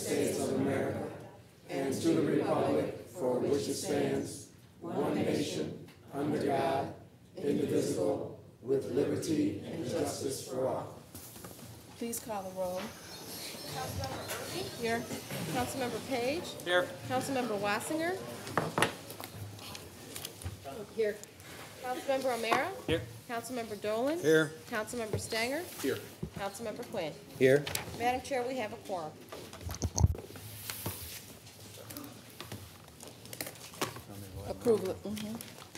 States of America and to the republic for which it stands, one nation, under God, indivisible, with liberty and justice for all. Please call the roll. Councilmember Erby? Here. Councilmember Page? Here. Councilmember Wassinger? Here. Councilmember O'Meara? Here. Councilmember Dolan? Here. Councilmember Stanger? Here. Councilmember Quinn. Here. Madam Chair, we have a quorum. Approval.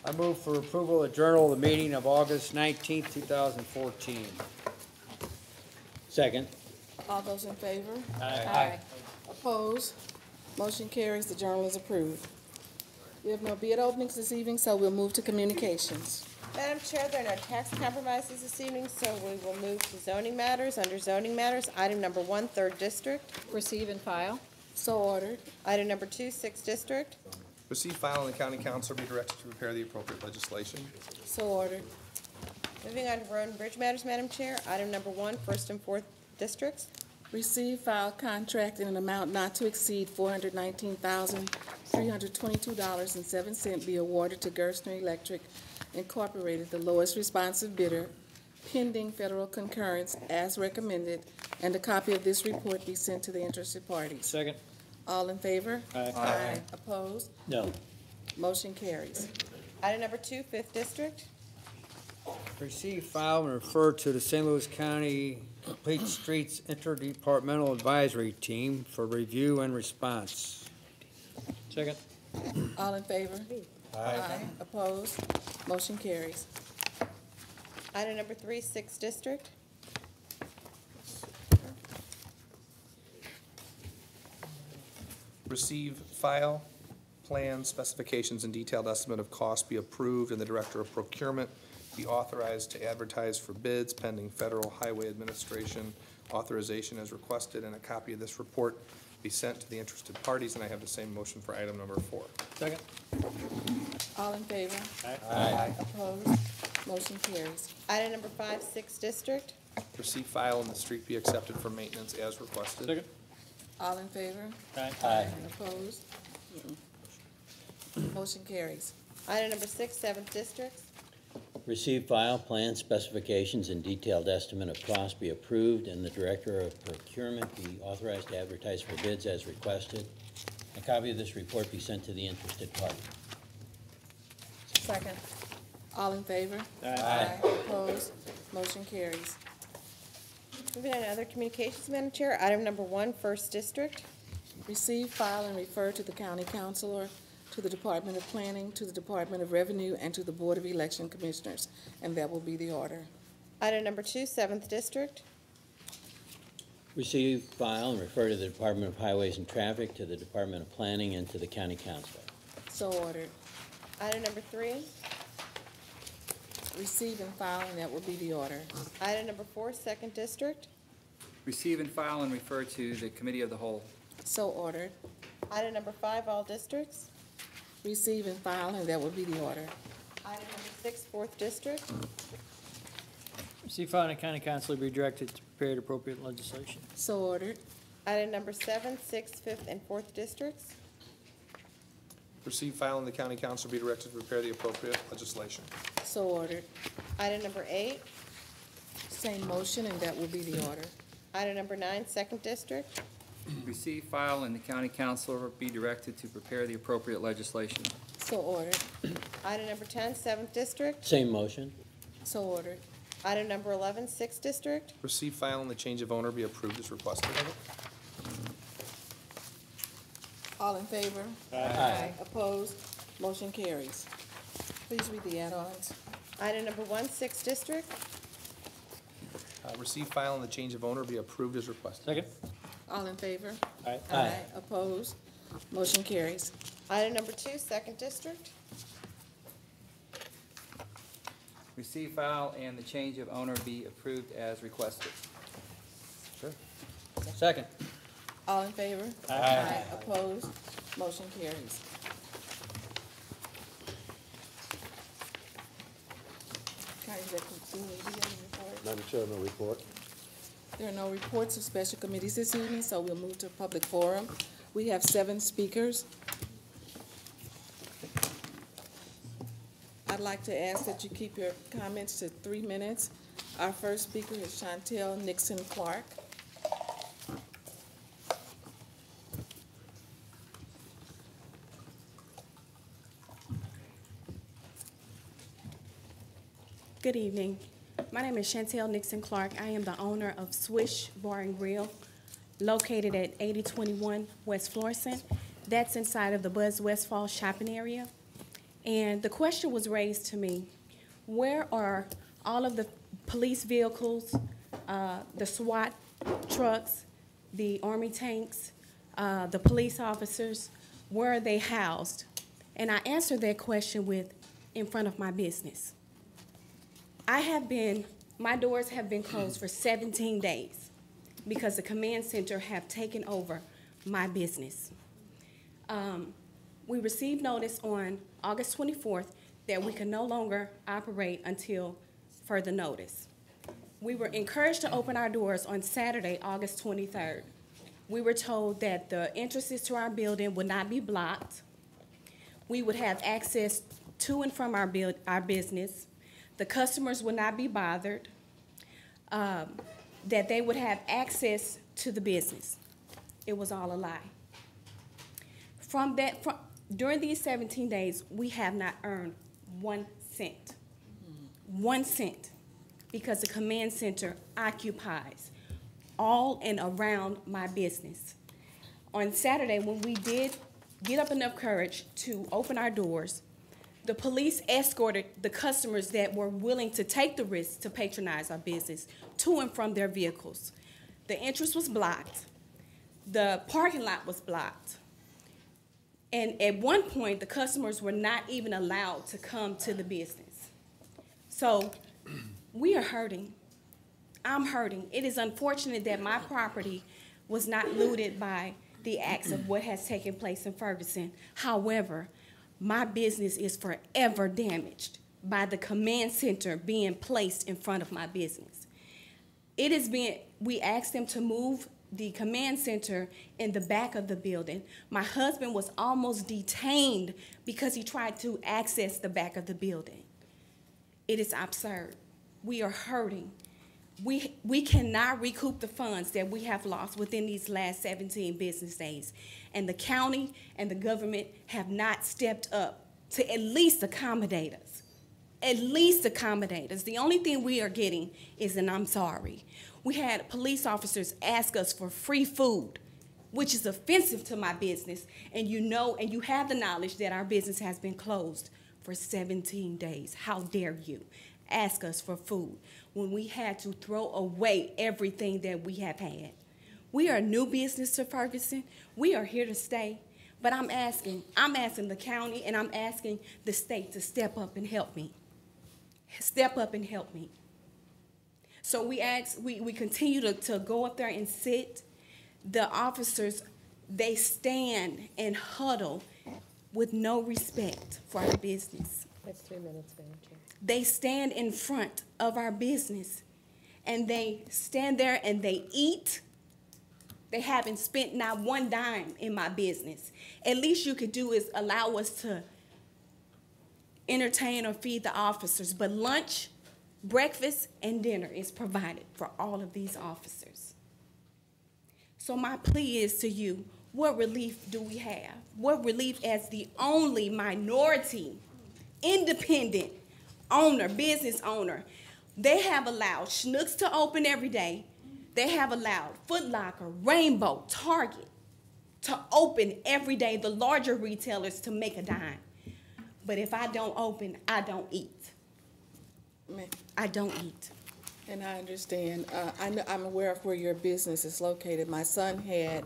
I move for approval of journal of the meeting of August 19th, 2014. Second. All those in favor? Aye. Opposed? Motion carries. The journal is approved. We have no bid openings this evening, so we'll move to communications. Madam Chair, there are no tax compromises this evening, so we will move to zoning matters. Under zoning matters, item number 1, 3rd District. Receive and file. So ordered. Item number 2, 6th District. Receive, file, and the county council be directed to prepare the appropriate legislation. So ordered. Moving on to road and bridge matters, Madam Chair. Item number 1, 1st and 4th Districts. Receive, file contract in an amount not to exceed $419,322.07 be awarded to Gerstner Electric Incorporated, the lowest responsive bidder, pending federal concurrence as recommended, and a copy of this report be sent to the interested parties. Second. All in favor? Aye. Opposed? No. Motion carries. Item number 2, 5th District. Receive, file, and refer to the St. Louis County Complete Streets Interdepartmental Advisory Team for review and response. Second. All in favor? Aye. Opposed? Motion carries. Item number 3, 6th District. Receive, file, plan, specifications, and detailed estimate of cost be approved, and the Director of Procurement be authorized to advertise for bids pending Federal Highway Administration authorization as requested, and a copy of this report be sent to the interested parties, and I have the same motion for item number 4. Second. All in favor? Aye. Opposed? Motion carries. Item number 5, 6th District. Receive, file, and the street be accepted for maintenance as requested. Second. All in favor? Aye. Opposed? Motion carries. Item number 6, 7th District. Receive, file, plan, specifications, and detailed estimate of cost be approved, and the Director of Procurement be authorized to advertise for bids as requested. A copy of this report be sent to the interested party. Second. All in favor? Aye. Opposed? Motion carries. Moving on to other communications, Madam Chair. Item number 1, 1st District. Receive, file, and refer to the County Councilor, to the Department of Planning, to the Department of Revenue, and to the Board of Election Commissioners, and that will be the order. Item number 2, 7th District. Receive, file, and refer to the Department of Highways and Traffic, to the Department of Planning, and to the County Council. So ordered. Item number 3. Receive and file, and that will be the order. Item number 4, 2nd District. Receive and file and refer to the Committee of the Whole. So ordered. Item number 5, all districts. Receive and file, and that will be the order. Item number 6, 4th District. Receive, file, and the county council be directed to prepare the appropriate legislation. So ordered. Item number 7, 6th, 5th, and 4th Districts. Receive, file, and the county council be directed to prepare the appropriate legislation. So ordered. Item number 8. Same motion, and that will be the order. Item number 9, 2nd District. Receive, file, and the county council be directed to prepare the appropriate legislation. So ordered. Item number 10, 7th District. Same motion. So ordered. Item number 11, 6th District. Receive, file, and the change of owner be approved as requested. All in favor? Aye. Opposed? Motion carries. Please read the add-ons. Item number 1, 6th District. Receive, file, and the change of owner be approved as requested. Second. All in favor? Aye. Opposed? Motion carries. Item number 2, 2nd District. Receive, file, and the change of owner be approved as requested. Second. All in favor? Aye. Opposed? Motion carries. County Executive, do you have a report? Madam Chair, no report. There are no reports of special committees this evening, so we'll move to public forum. We have 7 speakers. I'd like to ask that you keep your comments to 3 minutes. Our first speaker is Stl Nixon Clark. Good evening. My name is Stl Nixon Clark. I am the owner of Swish Bar and Grill, located at 8021 West Florissant. That's inside of the Buzz Westfall shopping area. And the question was raised to me, where are all of the police vehicles, the SWAT trucks, the Army tanks, the police officers, where are they housed? And I answered that question with, in front of my business. My doors have been closed for 17 days because the command center have taken over my business. We received notice on August 24th that we could no longer operate until further notice. We were encouraged to open our doors on Saturday, August 23rd. We were told that the entrances to our building would not be blocked. We would have access to and from our business. The customers would not be bothered, that they would have access to the business. It was all a lie. During these 17 days, we have not earned 1 cent. 1 cent, because the command center occupies all and around my business. On Saturday, when we did get up enough courage to open our doors, the police escorted the customers that were willing to take the risk to patronize our business to and from their vehicles. The entrance was blocked. The parking lot was blocked. And at one point, the customers were not even allowed to come to the business. So we are hurting. I'm hurting. It is unfortunate that my property was not looted by the acts of what has taken place in Ferguson. However, my business is forever damaged by the command center being placed in front of my business. We asked them to move the command center in the back of the building. My husband was almost detained because he tried to access the back of the building. It is absurd. We are hurting. We cannot recoup the funds that we have lost within these last 17 business days. And the county and the government have not stepped up to at least accommodate us. At least accommodate us. The only thing we are getting is an I'm sorry. We had police officers ask us for free food, which is offensive to my business. And you know, and you have the knowledge that our business has been closed for 17 days. How dare you ask us for food when we had to throw away everything that we have had? We are a new business to Ferguson. We are here to stay. But I'm asking the county and I'm asking the state to step up and help me. Step up and help me. So we continue to go up there and sit. The officers, they stand and huddle with no respect for our business. That's 3 minutes, Madam Chair. They stand in front of our business and they stand there and they eat. They haven't spent not one dime in my business. At least you could do is allow us to entertain or feed the officers, but lunch, breakfast, and dinner is provided for all of these officers. So my plea is to you, what relief do we have? What relief as the only minority, independent owner, business owner? They have allowed Schnucks to open every day. They have allowed Foot Locker, Rainbow, Target to open every day, the larger retailers to make a dime. But if I don't open, I don't eat. I don't eat. And I understand. I'm aware of where your business is located. My son had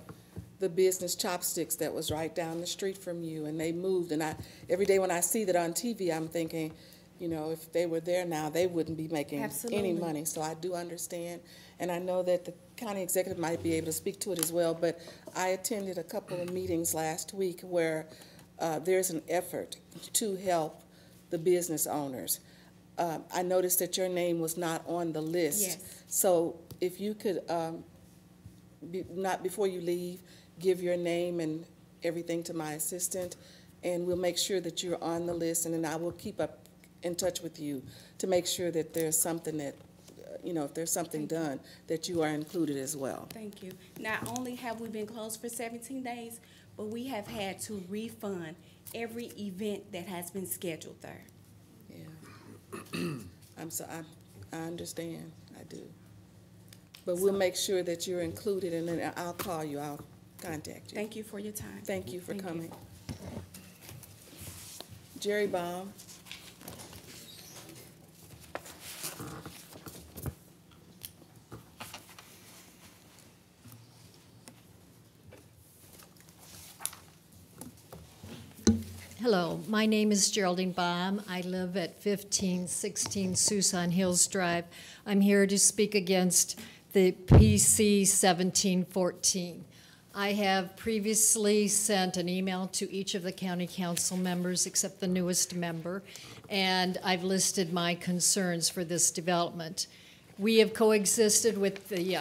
the business Chopsticks that was right down the street from you, and they moved. And every day when I see that on TV, I'm thinking, you know, if they were there now, they wouldn't be making any money. So I do understand. And I know that the county executive might be able to speak to it as well, but I attended a couple of meetings last week where there's an effort to help the business owners. I noticed that your name was not on the list. Yes. So if you could, not before you leave, give your name and everything to my assistant, and we'll make sure that you're on the list, and then I will keep up in touch with you to make sure that there's something that, if there's something done, that you are included as well. Thank you. Not only have we been closed for 17 days, but we have had to refund every event that has been scheduled there. Yeah. I understand, I do. But we'll make sure that you're included, and then I'll call you, I'll contact you. Thank you for your time. Thank you for Thank you. coming. Jerry Baum. Hello, my name is Geraldine Baum. I live at 1516 Susan Hills Drive. I'm here to speak against the PC 1714. I have previously sent an email to each of the county council members except the newest member, and I've listed my concerns for this development. We have coexisted with the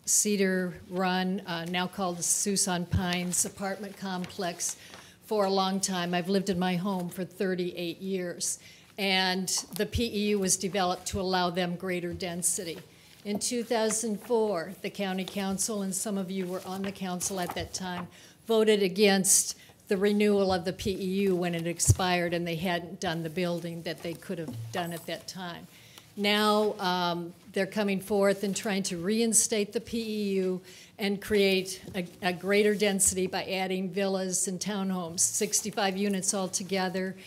Cedar Run, now called the Susan Pines apartment complex, for a long time. I've lived in my home for 38 years, and the PEU was developed to allow them greater density. In 2004, the county council, and some of you were on the council at that time, voted against the renewal of the PEU when it expired, and they hadn't done the building that they could have done at that time. Now they're coming forth and trying to reinstate the PEU and create a greater density by adding villas and townhomes, 65 units altogether.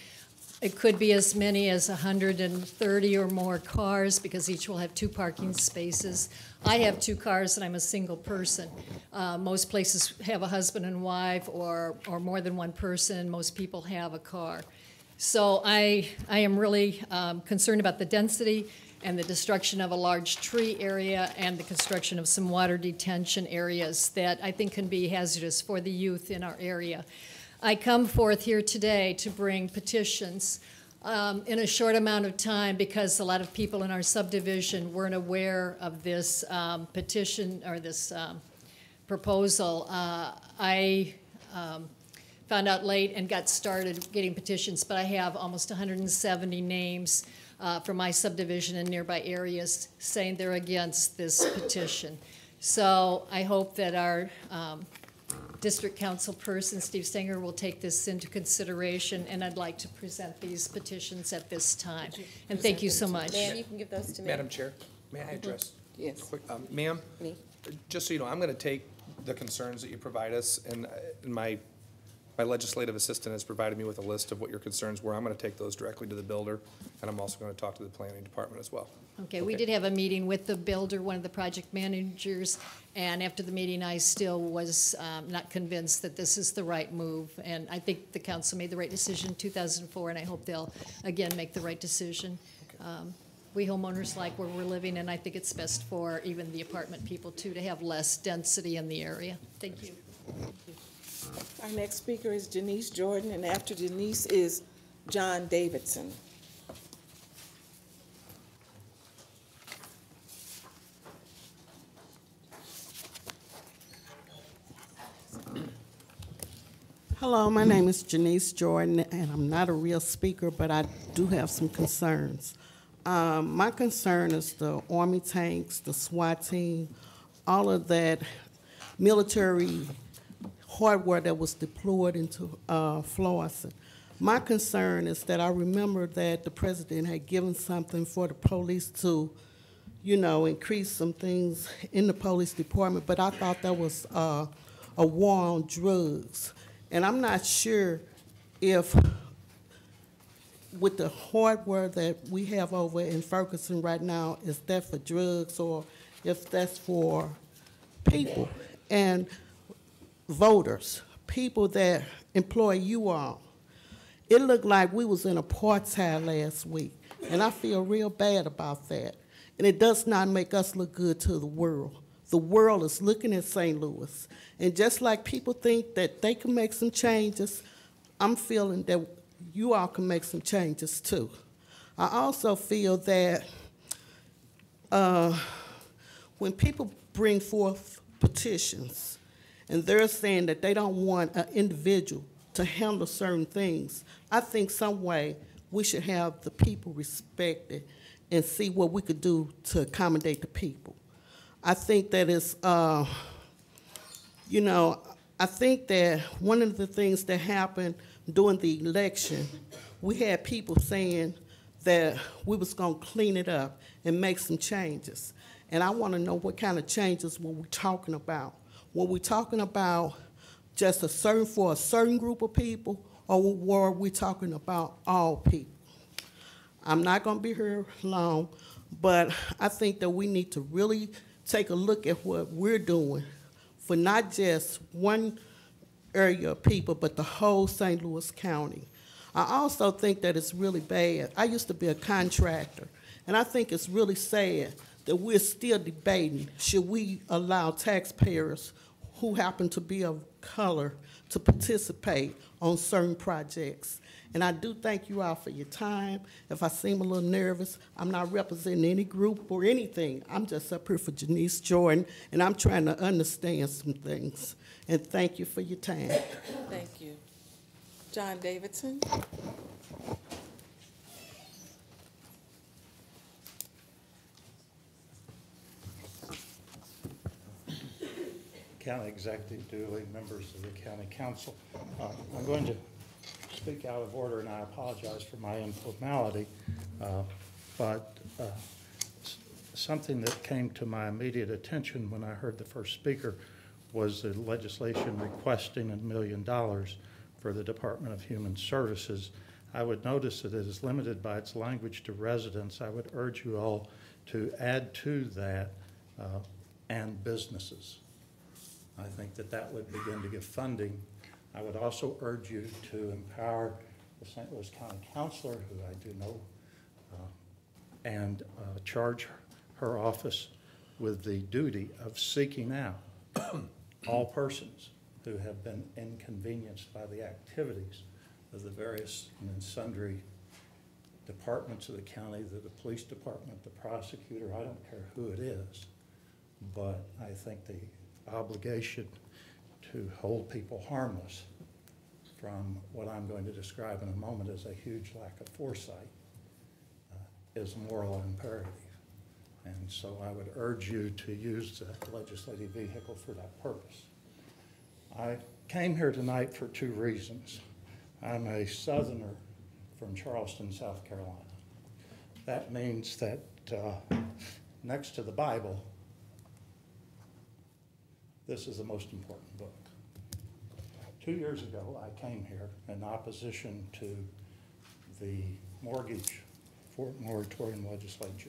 It could be as many as 130 or more cars because each will have 2 parking spaces. I have 2 cars and I'm a single person. Most places have a husband and wife or more than one person. Most people have a car. So I am really concerned about the density and the destruction of a large tree area and the construction of some water detention areas that I think can be hazardous for the youth in our area. I come forth here today to bring petitions in a short amount of time because a lot of people in our subdivision weren't aware of this petition or this proposal. I found out late and got started getting petitions, but I have almost 170 names from my subdivision and nearby areas saying they're against this petition. So I hope that our district council person, Steve Stenger, will take this into consideration, and I'd like to present these petitions at this time. And thank you so much. Ma'am, you can give those to me. Madam Chair, may I address? Yes. Quick, ma'am, Me. just so you know, I'm going to take the concerns that you provide us, and my legislative assistant has provided me with a list of what your concerns were. I'm going to take those directly to the builder, and I'm also going to talk to the planning department as well. Okay, we did have a meeting with the builder, one of the project managers, and after the meeting, I still was not convinced that this is the right move. And I think the council made the right decision in 2004, and I hope they'll, again, make the right decision. We homeowners like where we're living, and I think it's best for even the apartment people, too, to have less density in the area. Thank you. Our next speaker is Janice Jordan, and after Janice is John Davidson. Hello, my name is Janice Jordan, and I'm not a real speaker, but I do have some concerns. My concern is the Army tanks, the SWAT team, all of that military hardware that was deployed into Florissant. My concern is that I remember that the president had given something for the police to, increase some things in the police department, but I thought that was a war on drugs. And I'm not sure if with the hardware that we have over in Ferguson right now, is that for drugs or if that's for people and voters, people that employ you all. It looked like we was in apartheid last week, and I feel real bad about that. And it does not make us look good to the world. The world is looking at St. Louis. And just like people think that they can make some changes, I'm feeling that you all can make some changes too. I also feel that when people bring forth petitions and they're saying that they don't want an individual to handle certain things, I think some way we should have the people respected and see what we could do to accommodate the people. I think that is, you know, I think that one of the things that happened during the election, we had people saying that we was gonna clean it up and make some changes. And I wanna know what kind of changes were we talking about? Were we talking about just for a certain group of people, or were we talking about all people? I'm not gonna be here long, but I think that we need to really take a look at what we're doing for not just one area of people, but the whole St. Louis County. I also think that it's really bad. I used to be a contractor, and I think it's really sad that we're still debating, should we allow taxpayers who happen to be of color to participate on certain projects. And I do thank you all for your time. If I seem a little nervous, I'm not representing any group or anything. I'm just up here for Janice Jordan, and I'm trying to understand some things. And thank you for your time. Thank you. John Davidson. County Executive Dooley, members of the County Council. I'm going to speak out of order, and I apologize for my informality, but something that came to my immediate attention when I heard the first speaker was the legislation requesting $1 million for the Department of Human Services. I would notice that it is limited by its language to residents. I would urge you all to add to that and businesses. I think that that would begin to give funding. I would also urge you to empower the St. Louis County Councilor, who I do know, and charge her office with the duty of seeking out all persons who have been inconvenienced by the activities of the various and sundry departments of the county, the police department, the prosecutor, I don't care who it is, but I think the obligation to hold people harmless from what I'm going to describe in a moment as a huge lack of foresight is a moral imperative. And so I would urge you to use the legislative vehicle for that purpose. I came here tonight for two reasons. I'm a Southerner from Charleston, South Carolina. That means that next to the Bible, this is the most important book. 2 years ago, I came here in opposition to the mortgage moratorium legislature.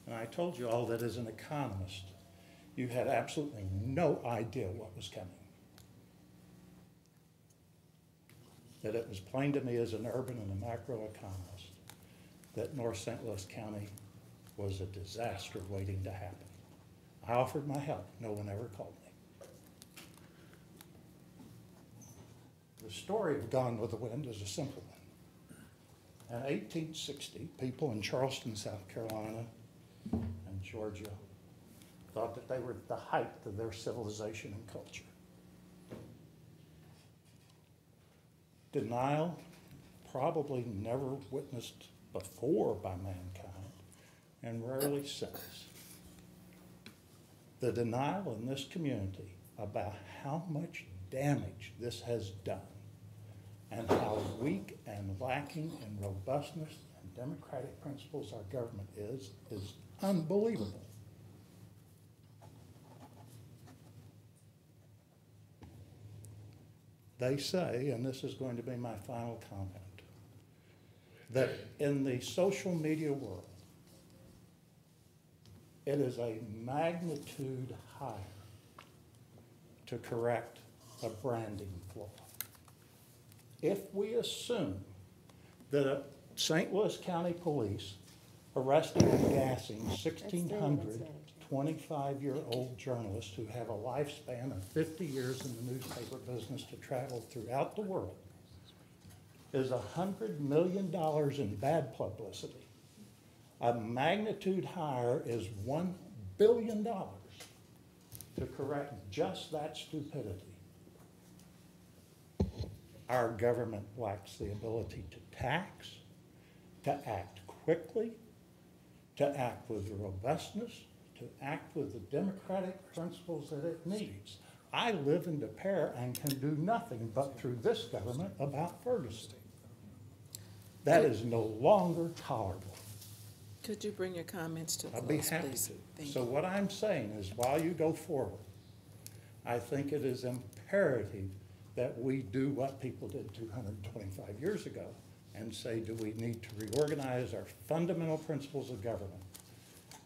And I told you all that as an economist, you had absolutely no idea what was coming. That it was plain to me as an urban and a macroeconomist that North St. Louis County was a disaster waiting to happen. I offered my help. No one ever called me. The story of Gone with the Wind is a simple one. In 1860, people in Charleston, South Carolina, and Georgia thought that they were at the height of their civilization and culture. Denial, probably never witnessed before by mankind, and rarely since. The denial in this community about how much damage this has done and how weak and lacking in robustness and democratic principles our government is unbelievable. They say, and this is going to be my final comment, that in the social media world, it is a magnitude higher to correct a branding flaw. If we assume that a St. Louis County Police arresting and gassing 1,600 25-year-old journalists who have a lifespan of 50 years in the newspaper business to travel throughout the world is $100 million in bad publicity. A magnitude higher is $1 billion to correct just that stupidity. Our government lacks the ability to tax, to act quickly, to act with robustness, to act with the democratic principles that it needs. I live in Des Peres and can do nothing but through this government about Ferguson. That is no longer tolerable. Could you bring your comments to a close, I'd be happy please? to. Thank So you. what I'm saying is, while you go forward, I think it is imperative that we do what people did 225 years ago and say, do we need to reorganize our fundamental principles of government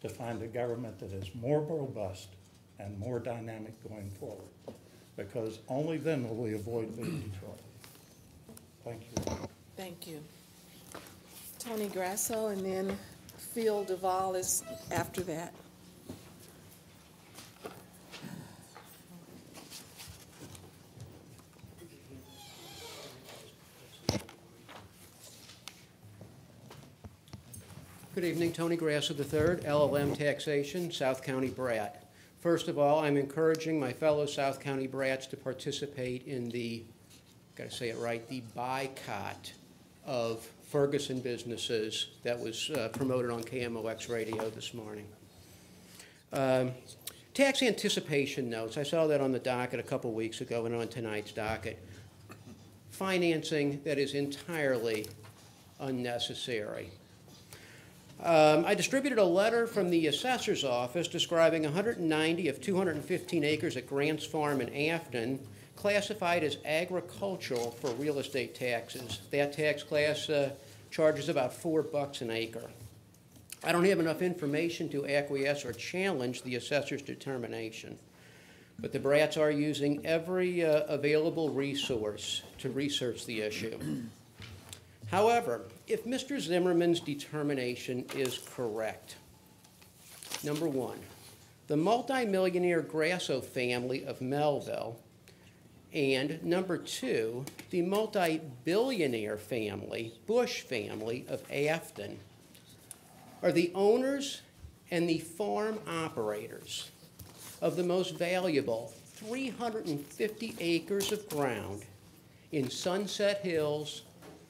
to find a government that is more robust and more dynamic going forward? Because only then will we avoid being Detroit. Thank you. Thank you. Tony Grasso, and then Phil Duval is after that. Good evening, Tony Grasso III, LLM Taxation, South County Brat. First of all, I'm encouraging my fellow South County Brats to participate in the, gotta say it right, the boycott of Ferguson businesses that was promoted on KMOX radio this morning. Tax anticipation notes, I saw that on the docket a couple weeks ago and on tonight's docket. Financing that is entirely unnecessary. I distributed a letter from the assessor's office describing 190 of 215 acres at Grants Farm in Afton classified as agricultural for real estate taxes. That tax class charges about $4 an acre. I don't have enough information to acquiesce or challenge the assessor's determination, but the Brats are using every available resource to research the issue. However, if Mr. Zimmerman's determination is correct, number one, the multimillionaire Grasso family of Melville, and number two, the multi-billionaire family, Bush family of Afton, are the owners and the farm operators of the most valuable 350 acres of ground in Sunset Hills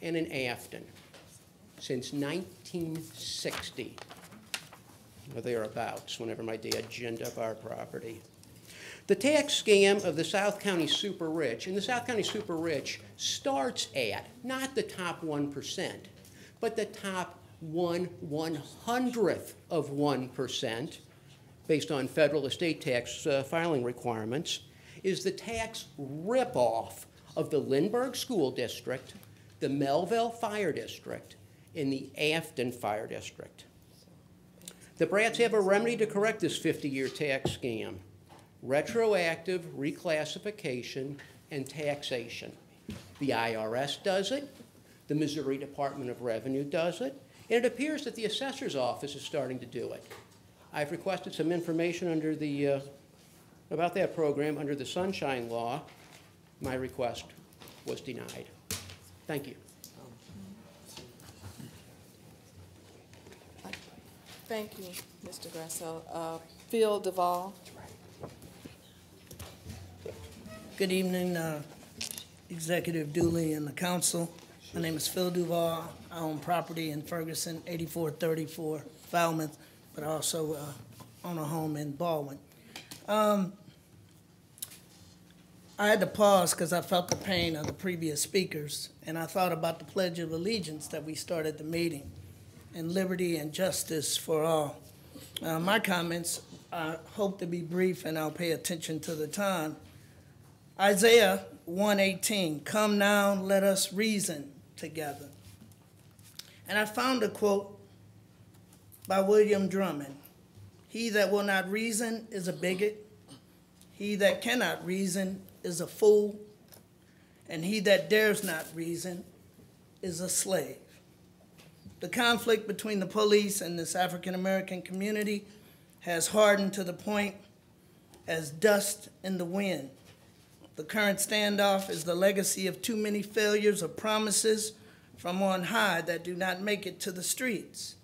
and in Afton since 1960, or thereabouts, whenever my dad ginned up our property. The tax scam of the South County super rich, and the South County super rich starts at not the top 1%, but the top 1/100th of 1%, based on federal estate tax filing requirements, is the tax ripoff of the Lindbergh School District, the Melville Fire District, and the Afton Fire District. The Brats have a remedy to correct this 50-year tax scam: retroactive reclassification and taxation. The IRS does it, the Missouri Department of Revenue does it, and it appears that the assessor's office is starting to do it. I've requested some information under the, about that program under the Sunshine Law. My request was denied. Thank you. Thank you, Mr. Grasso. Phil Duval. Good evening, Executive Dooley and the council. My name is Phil Duval. I own property in Ferguson, 8434 Falmouth, but I also own a home in Baldwin. I had to pause because I felt the pain of the previous speakers, and I thought about the Pledge of Allegiance that we started the meeting, and liberty and justice for all. My comments, I hope to be brief, and I'll pay attention to the time. Isaiah 1:18, come now, let us reason together. And I found a quote by William Drummond. He that will not reason is a bigot. He that cannot reason is a fool. And he that dares not reason is a slave. The conflict between the police and this African-American community has hardened to the point as dust in the wind. The current standoff is the legacy of too many failures of promises from on high that do not make it to the streets.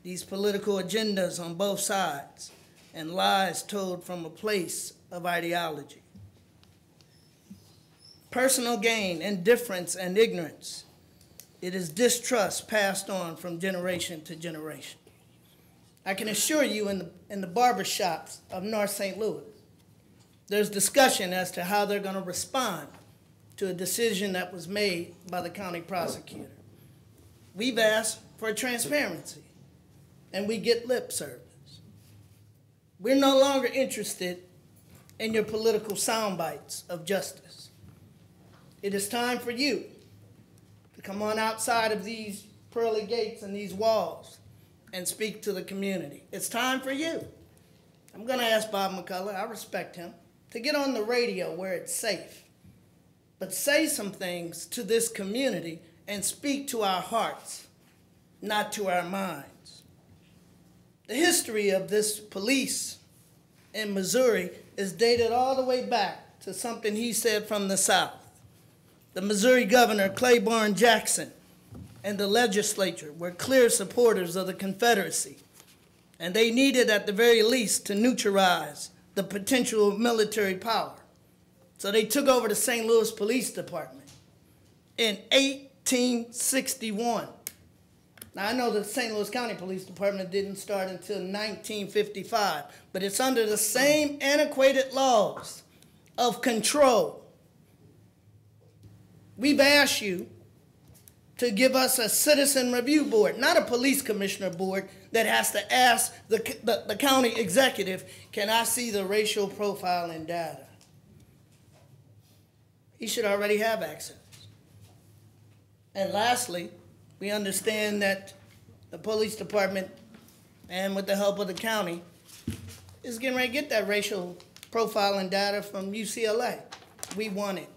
These political agendas on both sides and lies told from a place of ideology. Personal gain, indifference, and ignorance. It is distrust passed on from generation to generation. I can assure you in the barber shops of North St. Louis, there's discussion as to how they're going to respond to a decision that was made by the county prosecutor. We've asked for transparency, and we get lip service. We're no longer interested in your political sound bites of justice. It is time for you to come on outside of these pearly gates and these walls and speak to the community. It's time for you. I'm going to ask Bob McCullough, I respect him, to get on the radio where it's safe, but say some things to this community and speak to our hearts, not to our minds. The history of this police in Missouri is dated all the way back to something he said from the South. The Missouri Governor, Claiborne Jackson, and the legislature were clear supporters of the Confederacy, and they needed at the very least to neutralize the potential of military power. So they took over the St. Louis Police Department in 1861. Now, I know the St. Louis County Police Department didn't start until 1955, but it's under the same antiquated laws of control. We've asked you to give us a citizen review board, not a police commissioner board that has to ask the county executive, can I see the racial profiling data? He should already have access. And lastly, we understand that the police department, and with the help of the county, is getting ready to get that racial profiling data from UCLA. We want it.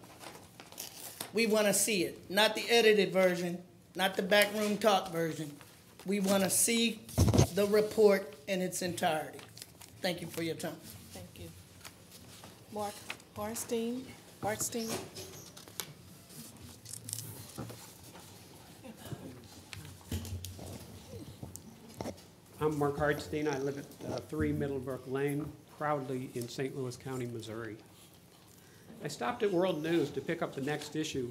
We want to see it, not the edited version, not the backroom talk version. We want to see the report in its entirety. Thank you for your time. Thank you. Mark Hartstein. I'm Mark Hardstein. I live at 3 Middlebrook Lane, proudly in St. Louis County, Missouri. I stopped at World News to pick up the next issue,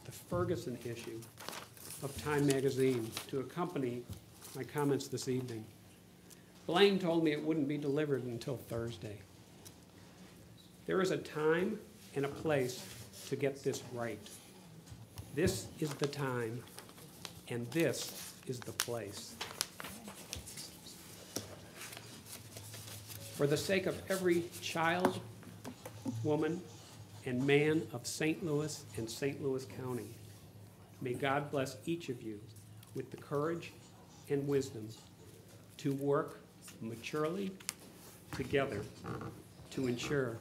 the Ferguson issue of Time magazine, to accompany my comments this evening. Blaine told me it wouldn't be delivered until Thursday. There is a time and a place to get this right. This is the time, and this is the place. For the sake of every child, woman, and man of St. Louis and St. Louis County, may God bless each of you with the courage and wisdom to work maturely together to ensure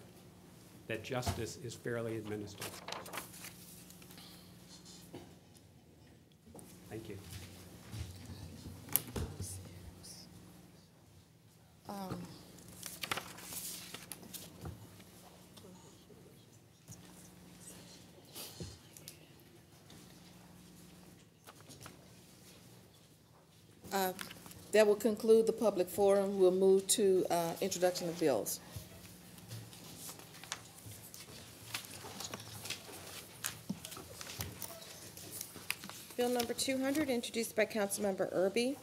that justice is fairly administered. Thank you. That will conclude the public forum. We'll move to introduction of bills. Bill number 200, introduced by Councilmember Erby,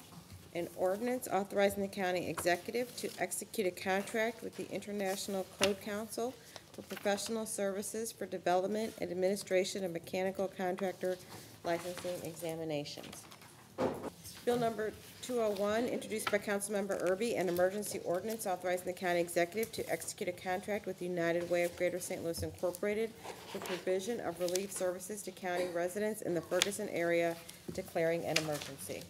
an ordinance authorizing the county executive to execute a contract with the International Code Council for professional services for development and administration of mechanical contractor licensing examinations. Bill number 201, introduced by Councilmember Erby, an emergency ordinance authorizing the county executive to execute a contract with United Way of Greater St. Louis Incorporated for provision of relief services to county residents in the Ferguson area, declaring an emergency.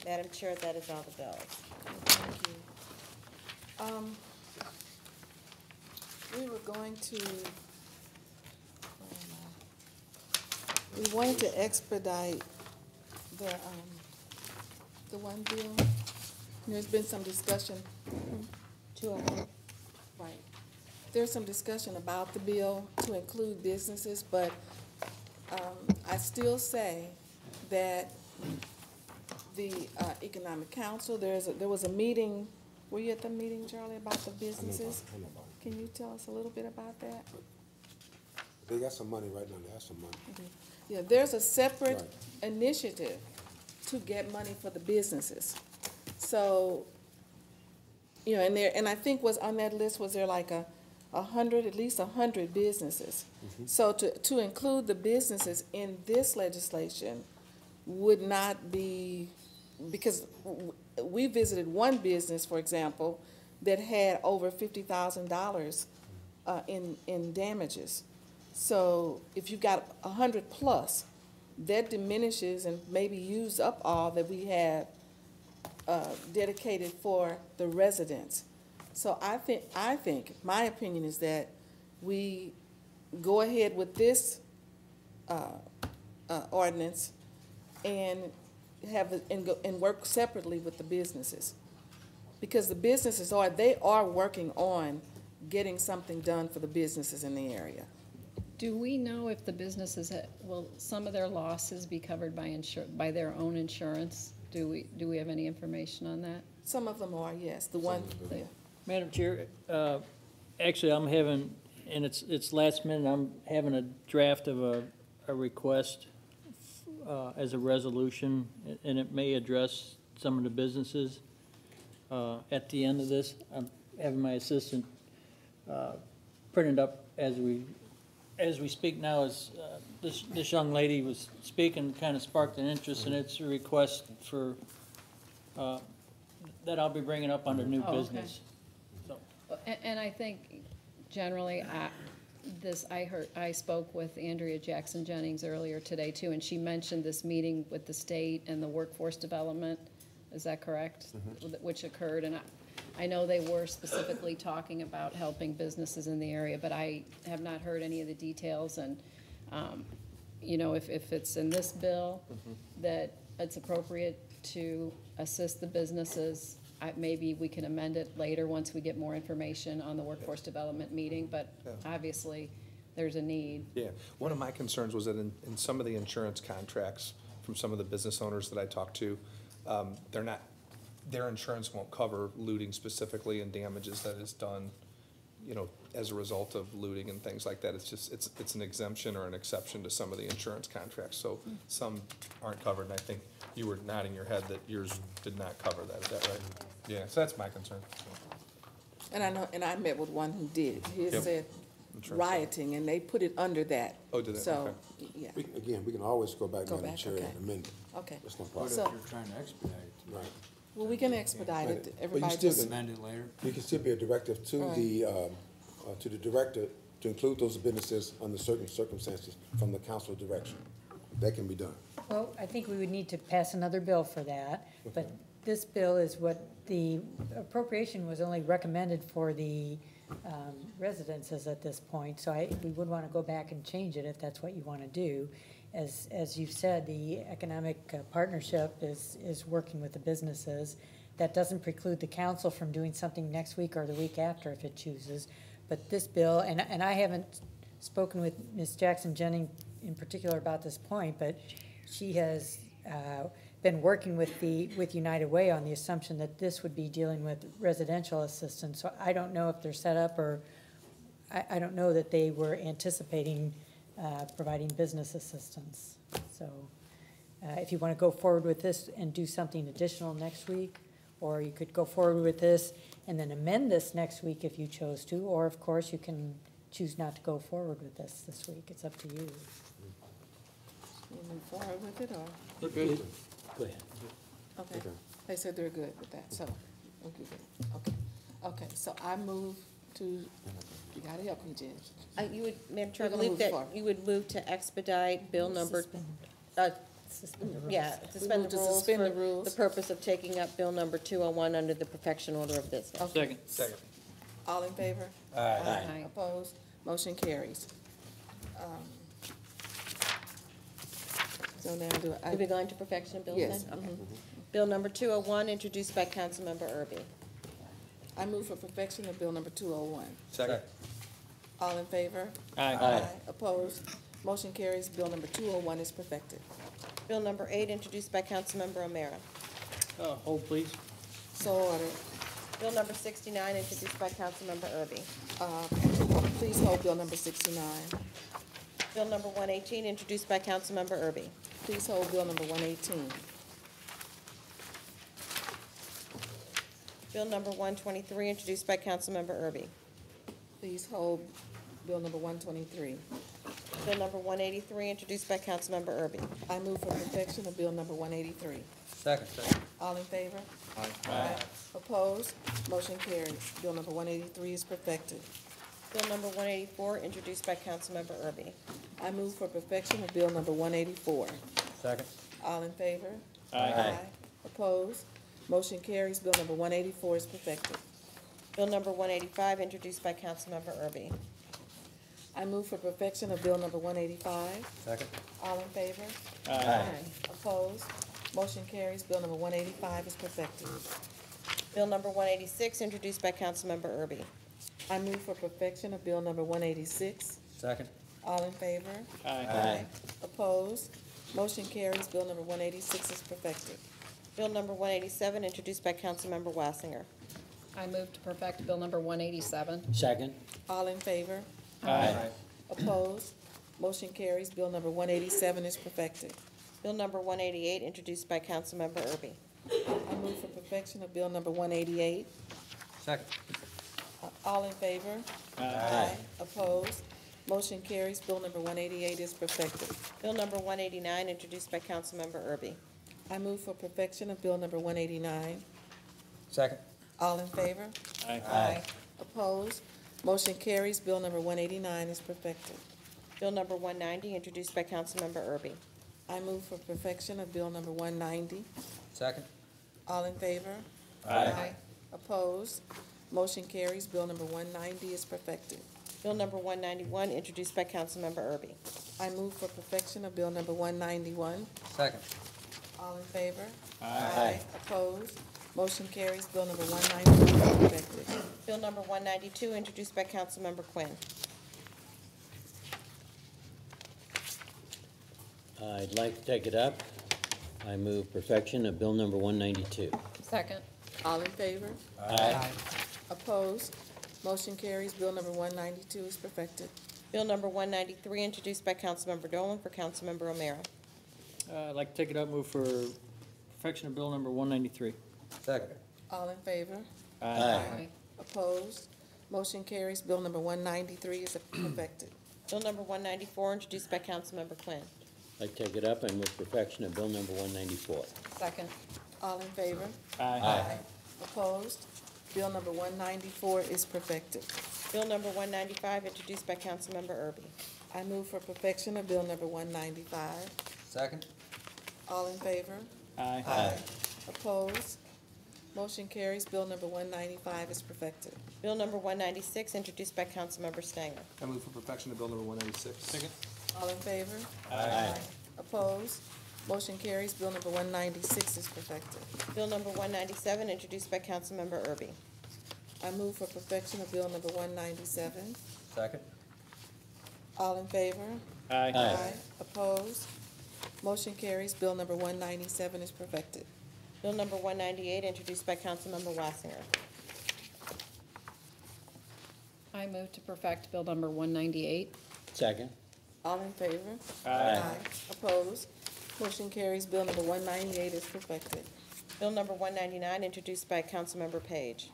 Madam Chair, that is all the bills. Thank you. We were going to, we wanted to expedite the one bill. There's been some discussion. 201. Right. There's some discussion about the bill to include businesses, but I still say that the Economic Council, there was a meeting Were you at the meeting, Charlie, about the businesses? Can you tell us a little bit about that? They got some money right now, they have some money. Yeah, there's a separate Right. initiative to get money for the businesses. So, you know, and I think was on that list, was there like at least 100 businesses? So to include the businesses in this legislation would not be, because we visited one business, for example, that had over $50,000 in damages. So if you got 100 plus, that diminishes and maybe use up all that we have dedicated for the residents. So I think, my opinion is that we go ahead with this ordinance and and work separately with the businesses. Because the businesses are working on getting something done for the businesses in the area. Do we know if the businesses, will some of their losses be covered by their own insurance? Do we have any information on that? Some of them are, yes. The one, yeah. Madam Chair, actually, I'm having, and it's last minute, I'm having a draft of a request as a resolution, and it may address some of the businesses. At the end of this, I'm having my assistant print it up as we speak now. As this young lady was speaking, kind of sparked an interest, and it's a request for that I'll be bringing up under new business. So. And I think generally, I spoke with Andrea Jackson Jennings earlier today too, and she mentioned this meeting with the state and the workforce development. Is that correct? Which occurred, and I know they were specifically talking about helping businesses in the area, but I have not heard any of the details. And you know, if it's in this bill that it's appropriate to assist the businesses, maybe we can amend it later once we get more information on the workforce development meeting. But obviously, there's a need. Yeah, one of my concerns was that in some of the insurance contracts from some of the business owners that I talked to, their insurance won't cover looting specifically and damages that is done, you know, as a result of looting and things like that. It's just, it's an exemption or an exception to some of the insurance contracts. So some aren't covered, and I think you were nodding your head that yours did not cover that. Is that right? Yeah, so that's my concern. And I know, and I met with one who did. He said rioting, and they put it under that. Oh, did they? So, Okay. yeah. We can always go back, Madam Chair, and amend it. Okay. That's no What problem. if you're trying to expedite it? Right. Well, we can expedite it. But Everybody you still just, Amend it later? You can still be a directive to the director to include those businesses under certain circumstances from the council direction. That can be done. Well, I think we would need to pass another bill for that, but this bill is what the appropriation was only recommended for the residences at this point, so we would want to go back and change it if that's what you want to do. As you've said, the economic partnership is working with the businesses. That doesn't preclude the council from doing something next week or the week after if it chooses. But this bill, and I haven't spoken with Ms. Jackson Jennings in particular about this point, but she has been working with United Way on the assumption that this would be dealing with residential assistance. So I don't know if they're set up, or I don't know that they were anticipating providing business assistance. So if you want to go forward with this and do something additional next week, or you could go forward with this and then amend this next week if you chose to, or of course you can choose not to go forward with this week. It's up to you. we'll move forward with it, or? We're good. Go ahead. Okay. They said they're good with that, so, we're good. Okay. Okay, so I move to, you gotta help me, Jen. You would, Madam Chair, I We're gonna believe move that forward. you would move to expedite bill number, Suspend the rules. yeah, suspend move the to rules suspend for the rules. the purpose of taking up bill number 201 under the perfection order of business. Okay. Second. All in favor? Aye. Opposed? Motion carries. So now Are we going to perfection of bills then? Yes. Okay. Bill number 201, introduced by Councilmember Erby. I move for perfection of bill number 201. Second. All in favor? Aye. Opposed? Motion carries. Bill number 201 is perfected. Bill number 8, introduced by Councilmember O'Meara. Hold, please. So ordered. Bill number 69, introduced by Councilmember Erby. Please hold Bill number 69. Bill number 118, introduced by Councilmember Erby. Please hold Bill number 118. Bill number 123, introduced by Councilmember Erby. Please hold Bill number 123. Bill number 183, introduced by Councilmember Erby. I move for perfection of Bill number 183. Second. All in favor? Aye. Opposed? Motion carries. Bill number 183 is perfected. Bill number 184, introduced by Councilmember Erby. I move for perfection of Bill number 184. Second. All in favor? Aye. Opposed? Motion carries. Bill number 184 is perfected. Bill number 185, introduced by Councilmember Erby. I move for perfection of Bill number 185. Second. All in favor? Aye. Opposed? Motion carries. Bill number 185 is perfected. Bill number 186, introduced by Councilmember Erby. I move for perfection of Bill number 186. Second. All in favor? Aye. Opposed? Motion carries. Bill number 186 is perfected. Bill number 187, introduced by Councilmember Wassinger. I move to perfect Bill number 187. Second. All in favor? Aye. Opposed? Motion carries. Bill number 187 is perfected. Bill number 188, introduced by Councilmember Erby. I move for perfection of Bill number 188. Second. All in favor? Aye. Opposed? Motion carries. Bill number 188 is perfected. Bill number 189, introduced by Councilmember Erby. I move for perfection of Bill number 189. Second. All in favor? Aye. Opposed? Motion carries. Bill number 189 is perfected. Bill number 190, introduced by Councilmember Erby. I move for perfection of Bill number 190. Second. All in favor? Aye. Opposed? Motion carries. Bill number 190 is perfected. Bill number 191, introduced by Councilmember Erby. I move for perfection of Bill number 191. Second. All in favor? Aye. Opposed? Motion carries. Bill number 191 is perfected. Bill number 192, introduced by Councilmember Quinn. I'd like to take it up. I move perfection of Bill number 192. Second. All in favor? Aye. Opposed? Motion carries. Bill number 192 is perfected. Bill number 193, introduced by Councilmember Dolan for Councilmember O'Meara. I'd like to take it up, move for perfection of Bill number 193. Second. All in favor? Aye. Opposed? Motion carries. Bill number 193 is perfected. Bill number 194, introduced by Councilmember Quinn. I'd like to take it up. I move perfection of Bill number 194. Second. All in favor? Aye. Opposed? Bill number 194 is perfected. Bill number 195, introduced by Councilmember Erby. I move for perfection of Bill number 195. Second. All in favor? Aye. Opposed? Motion carries. Bill number 195 is perfected. Bill number 196, introduced by Councilmember Stanger. I move for perfection of Bill number 196. Second. All in favor? Aye. Opposed? Motion carries. Bill number 196 is perfected. Bill number 197, introduced by Councilmember Erby. I move for perfection of Bill number 197. Second. All in favor? Aye. Opposed? Motion carries. Bill number 197 is perfected. Bill number 198, introduced by Councilmember Wassinger. I move to perfect Bill number 198. Second. All in favor? Aye. Opposed? Motion carries. Bill number 198 is perfected. Bill number 199, introduced by Councilmember Page.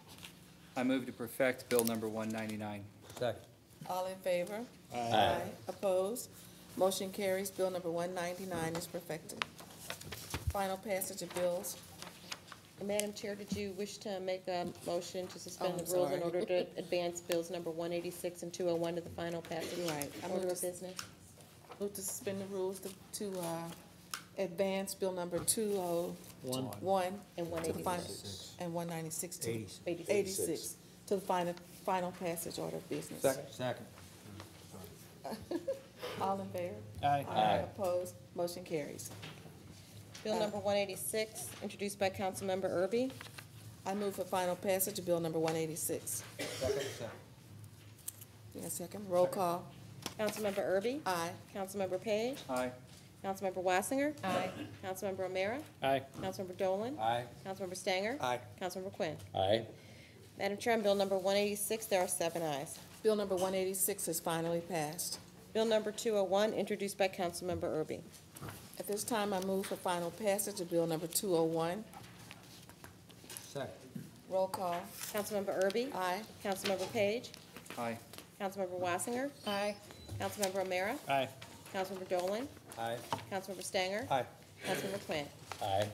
I move to perfect Bill number 199. Second. All in favor? Aye. Opposed? Motion carries. Bill number 199 is perfected. Final passage of bills. Madam Chair, did you wish to make a motion to suspend Oh, the rules in sorry. order to advance bills number 186 and 201 to the final passage? Right. I Order move of to- business. Move to suspend the rules to advance Bill number 201 And to the final, 186. and 196 to 86. 86 to the final passage order of business. Second. All in favor? Aye. Opposed? Motion carries. Bill number 186, introduced by Councilmember Erby. I move for final passage of Bill number 186. Second. Need a second? Roll call. Councilmember Erby? Aye. Councilmember Page? Aye. Councilmember Wassinger? Aye. Councilmember O'Meara? Aye. Councilmember Dolan? Aye. Councilmember Stanger? Aye. Councilmember Quinn. Aye. Madam Chair, on Bill number 186, there are 7 ayes. Bill number 186 is finally passed. Bill number 201, introduced by Councilmember Erby. At this time, I move for final passage of Bill number 201. Second. Roll call. Councilmember Erby? Aye. Councilmember Page? Aye. Councilmember Wassinger? Aye. Councilmember O'Meara? Aye. Councilmember Dolan? Aye. Councilmember Stanger? Aye. Councilmember Quinn. Aye.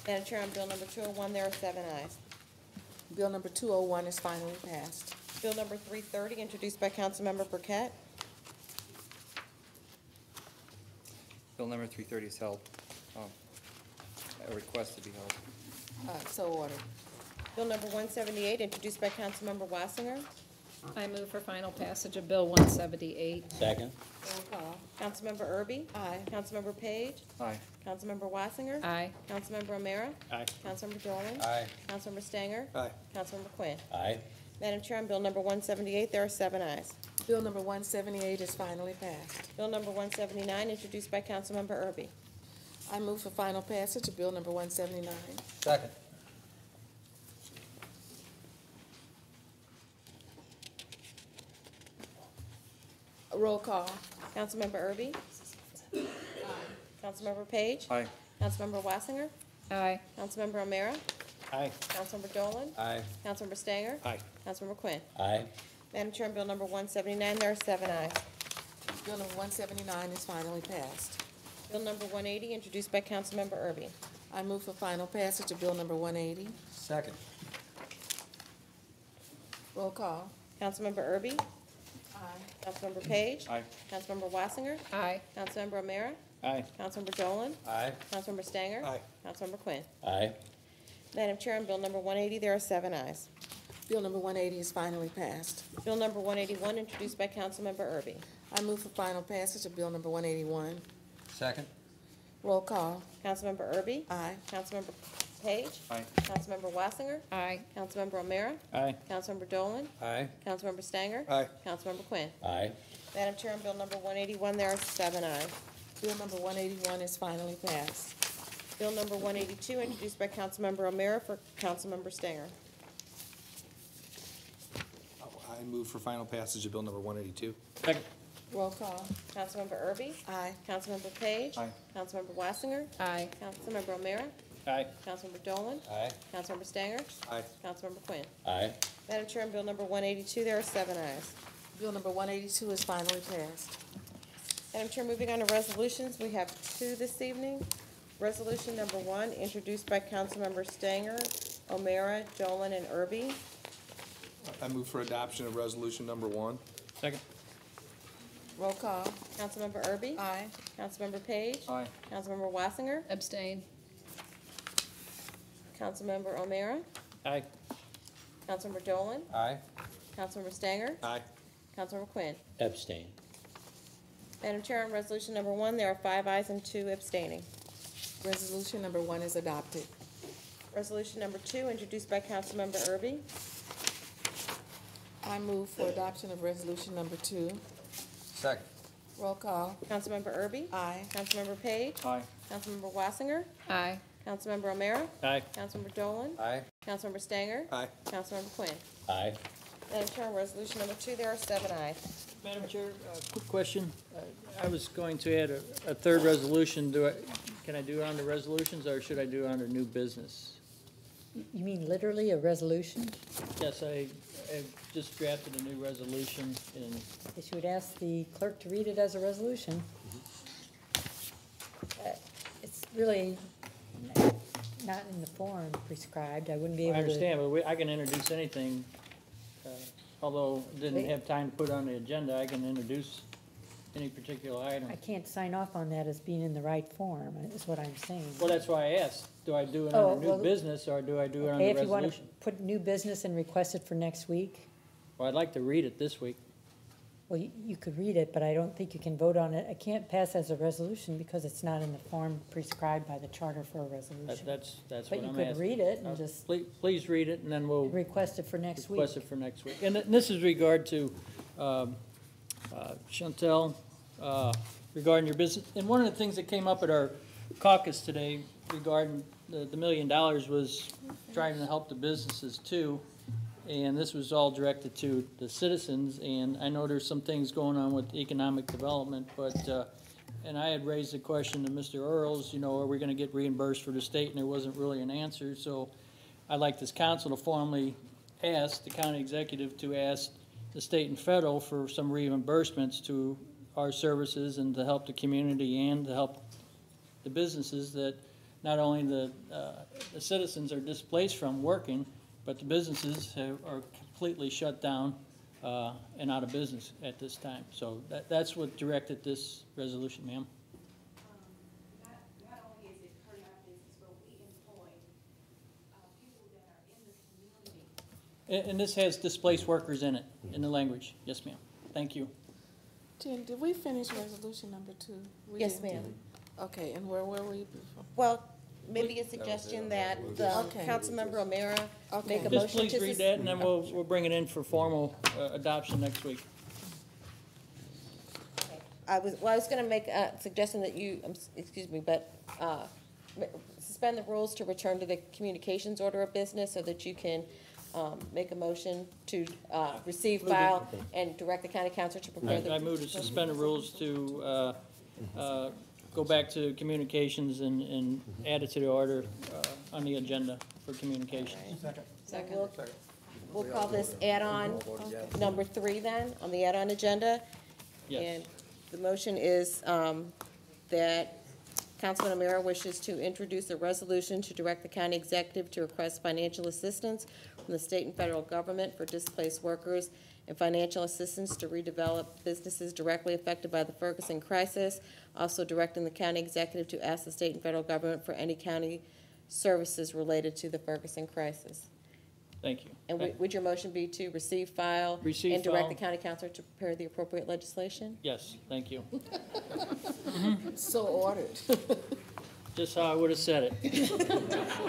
Madam Chair, on Bill number 201, there are 7 ayes. Bill number 201 is finally passed. Bill number 330, introduced by Councilmember Burkett. Bill number 330 is held. A request to be held. So ordered. Bill number 178, introduced by Councilmember Wassinger. I move for final passage of Bill 178. Second. Roll call. Councilmember Erby? Aye. Councilmember Page? Aye. Councilmember Wassinger? Aye. Councilmember O'Meara? Aye. Councilmember Dolan? Aye. Councilmember Stanger? Aye. Councilmember Quinn. Aye. Madam Chair, on Bill number 178, there are 7 ayes. Bill number 178 is finally passed. Bill number 179, introduced by Councilmember Erby. I move for final passage of Bill number 179. Second. Roll call. Councilmember Erby? Councilmember Page? Aye. Councilmember Wassinger? Aye. Councilmember O'Meara? Aye. Councilmember Dolan? Aye. Councilmember Stanger? Aye. Councilmember Quinn. Aye. Madam Chair, on Bill number 179, there are 7 ayes. Bill number 179 is finally passed. Bill number 180, introduced by Councilmember Erby. I move for final passage of Bill number 180. Second. Roll call. Councilmember Erby? Aye. Councilmember Page? Aye. Councilmember Wassinger? Aye. Councilmember O'Meara? Aye. Councilmember Dolan? Aye. Councilmember Stanger? Aye. Councilmember Quinn. Aye. Madam Chair, on Bill number 180, there are 7 ayes. Bill number 180 is finally passed. Bill number 181, introduced by Councilmember Erby. I move for final passage of Bill number 181. Second. Roll call. Councilmember Erby? Aye. Councilmember Page? Aye. Councilmember Wassinger? Aye. Councilmember O'Meara? Aye. Councilmember Dolan? Aye. Councilmember Stanger? Aye. Councilmember Quinn. Aye. Madam Chair, on Bill number 181, there are 7 ayes. Bill number 181 is finally passed. Bill number 182, introduced by Councilmember O'Meara for Councilmember Stanger. I move for final passage of Bill number 182. Second. Roll call. Councilmember Erby? Aye. Councilmember Page? Aye. Councilmember Wassinger? Aye. Councilmember O'Meara? Aye. Councilmember Dolan? Aye. Councilmember Stanger? Aye. Councilmember Quinn. Aye. Madam Chair, on Bill number 182, there are 7 ayes. Bill number 182 is finally passed. Madam Chair, moving on to resolutions, we have 2 this evening. Resolution number 1, introduced by Councilmember Stanger, O'Meara, Dolan, and Erby. I move for adoption of resolution number 1. Second. Roll call. Councilmember Erby? Aye. Councilmember Page? Aye. Councilmember Wassinger? Abstain. Councilmember O'Meara? Aye. Councilmember Dolan? Aye. Councilmember Stanger? Aye. Councilmember Quinn. Abstain. Madam Chair, on resolution number 1, there are 5 ayes and 2 abstaining. Resolution number 1 is adopted. Resolution number 2, introduced by Councilmember Erby. I move for adoption of resolution number 2. Second. Roll call. Councilmember Erby? Aye. Councilmember Page? Aye. Councilmember Wassinger? Aye. Councilmember O'Meara? Aye. Councilmember Dolan? Aye. Councilmember Stanger? Aye. Councilmember Quinn. Aye. Madam Chair, on resolution number 2, there are 7 ayes. Madam Chair, quick question. I was going to add a third resolution. Can I do it under resolutions, or should I do it under new business? You mean literally a resolution? Yes, I just drafted a new resolution, and Yes, you would ask the clerk to read it as a resolution. It's really not in the form prescribed. I wouldn't be able I to. understand, but I can introduce anything. Although I didn't have time to put it on the agenda, I can introduce any particular item. I can't sign off on that as being in the right form, is what I'm saying. Well, that's why I asked, do I do it Oh, under well, new business, or do I do it Okay, under if you want to resolution? put new business and request it for next week, Well, I'd like to read it this week. well, you could read it, but I don't think you can vote on it. I can't pass as a resolution because it's not in the form prescribed by the charter for a resolution. That's But what you I'm could asking. read it and just Please read it, and then we'll request it for next week. request it for next week. And this is regard to Chantel, regarding your business. And one of the things that came up at our caucus today regarding the $1 million was trying to help the businesses too. and this was all directed to the citizens, and I know there's some things going on with economic development, but, and I had raised the question to Mr. Earls, you know, are we gonna get reimbursed for the state, and there wasn't really an answer, so I'd like this council to formally ask the county executive to ask the state and federal for some reimbursements to our services and to help the community and to help the businesses that not only the citizens are displaced from working, but the businesses are completely shut down and out of business at this time. So that's what directed this resolution, ma'am. Not only is it hurting our business, but we employ people that are in the community. And this has displaced workers in it, in the language. Yes, ma'am. Thank you. Jen, did we finish resolution number 2? We Yes, didn't. ma'am. Okay, and where were we before? Well, maybe a suggestion that Okay. Councilmember O'Meara Okay. make a Just motion please to. read that, and then we'll bring it in for formal adoption next week. I was gonna make a suggestion that you, excuse me, but, suspend the rules to return to the communications order of business so that you can, make a motion to, receive, file, and direct the county council to prepare the. I move to suspend the rules to go back to communications and add it to the order on the agenda for communications. Second. We'll call this add-on number 3 then, on the add-on agenda. Yes. And the motion is that Councilman O'Meara wishes to introduce a resolution to direct the county executive to request financial assistance from the state and federal government for displaced workers and financial assistance to redevelop businesses directly affected by the Ferguson crisis. Also directing the county executive to ask the state and federal government for any county services related to the Ferguson crisis. Thank you. And would your motion be to receive, file, Receive, and direct file. the county council to prepare the appropriate legislation? Yes, thank you. So ordered. Just how I would have said it.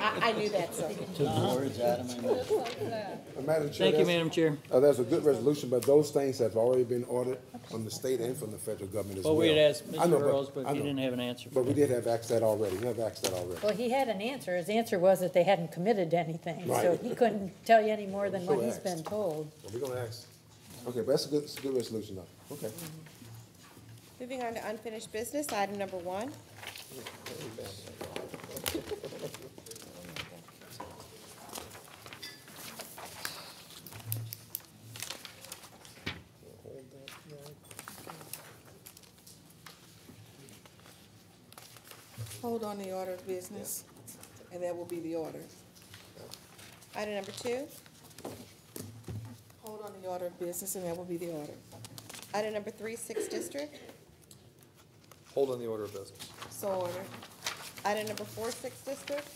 I knew that, so. Took the words out of my mouth. Madam Chair, Thank you, that's- Madam Chair. That's a good resolution, but those things have already been ordered from the state and from the federal government as well. Well, we had asked I know, Mr. Earls, I but he know. didn't have an answer. But we did have asked that already. We have asked that already. Well, he had an answer. His answer was that they hadn't committed to anything, so Right. he couldn't tell you any more than what So he's asked. been told. Well, we're gonna ask. Okay, but that's a good resolution though. Okay. Moving on to unfinished business, item number 1. Hold on the order of business, and that will be the order. Item number 2. Hold on the order of business, and that will be the order. Item number 3, 6th district. Hold on the order of business. So ordered. Item number 4, 6th district.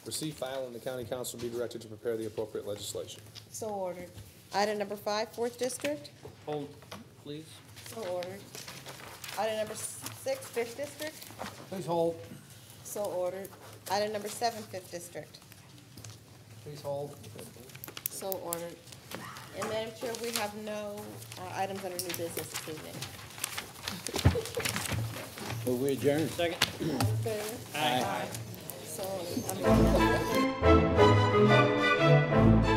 Receive, file, and the county council be directed to prepare the appropriate legislation. So ordered. Item number 5, 4th district. Hold, please. So ordered. Item number 6, 5th district. Please hold. So ordered. Item number 7, 5th district. Please hold. So ordered. And Madam Chair, we have no items under new business this evening. Will we adjourn? Second. All in favor? Aye. So ordered.